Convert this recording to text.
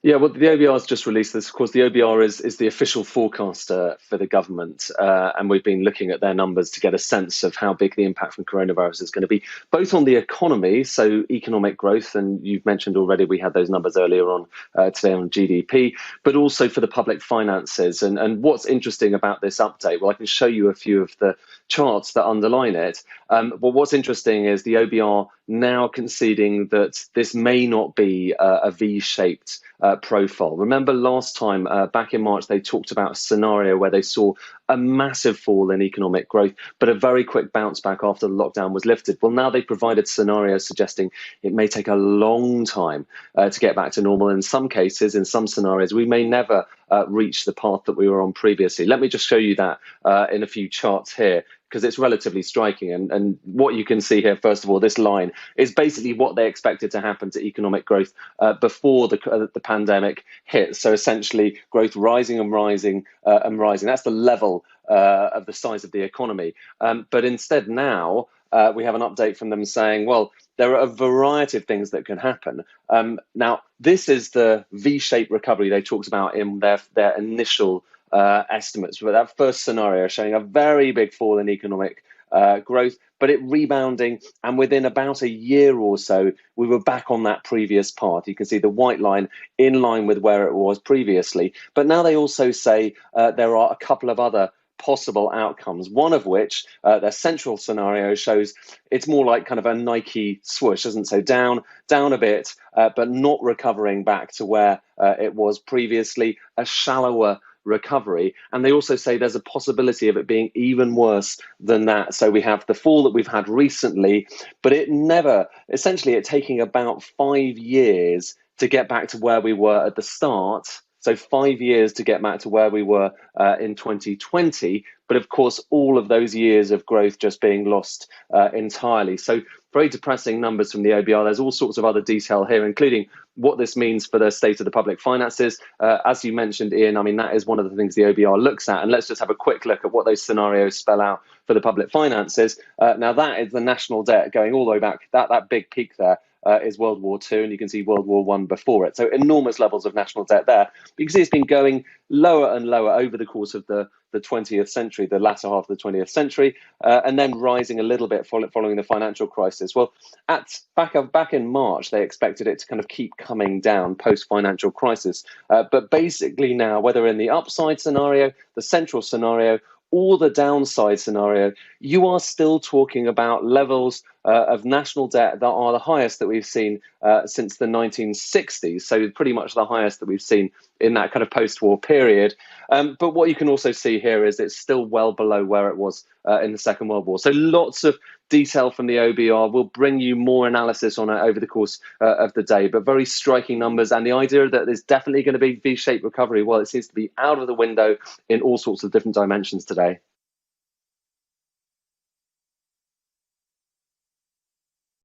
Yeah, well, the OBR has just released this. Of course, the OBR is the official forecaster for the government, and we've been looking at their numbers to get a sense of how big the impact from coronavirus is going to be, both on the economy, so economic growth, and you've mentioned already we had those numbers earlier on today on GDP, but also for the public finances. And what's interesting about this update, well, I can show you a few of the charts that underline it. But what's interesting is the OBR now conceding that this may not be a V-shaped profile. Remember last time, back in March, they talked about a scenario where they saw a massive fall in economic growth, but a very quick bounce back after the lockdown was lifted. Well, now they provided scenarios suggesting it may take a long time to get back to normal. In some cases, in some scenarios, we may never reach the path that we were on previously. Let me just show you that in a few charts here, because it's relatively striking. And what you can see here, first of all, this line is basically what they expected to happen to economic growth before the pandemic hit. So essentially, growth rising and rising and rising. That's the level of the size of the economy. But instead now, we have an update from them saying, well, there are a variety of things that can happen. Now, this is the V-shaped recovery they talked about in their initial estimates. But that first scenario showing a very big fall in economic growth, but it rebounding, and within about a year or so, we were back on that previous path. You can see the white line in line with where it was previously. But now they also say there are a couple of other possible outcomes, one of which their central scenario shows it's more like kind of a Nike swoosh, isn't it? So down a bit, but not recovering back to where it was previously, a shallower recovery. And they also say there's a possibility of it being even worse than that. So we have the fall that we've had recently, but essentially it taking about 5 years to get back to where we were at the start. So 5 years to get back to where we were in 2020. But of course, all of those years of growth just being lost entirely. So very depressing numbers from the OBR. There's all sorts of other detail here, including what this means for the state of the public finances. As you mentioned, Ian, I mean, that is one of the things the OBR looks at. And let's just have a quick look at what those scenarios spell out for the public finances. Now, that is the national debt going all the way back. That big peak there is World War II, and you can see World War I before it. So enormous levels of national debt there. But you can see it's been going lower and lower over the course of the 20th century, the latter half of the 20th century, and then rising a little bit following the financial crisis. Well, back in March, they expected it to kind of keep coming down post-financial crisis. But basically now, whether in the upside scenario, the central scenario, or the downside scenario, you are still talking about levels of national debt that are the highest that we've seen since the 1960s. So pretty much the highest that we've seen in that kind of post-war period. But what you can also see here is it's still well below where it was in the Second World War. So lots of detail from the OBR. We'll bring you more analysis on it over the course of the day, but very striking numbers. And the idea that there's definitely going to be V-shaped recovery, well, it seems to be out of the window in all sorts of different dimensions today.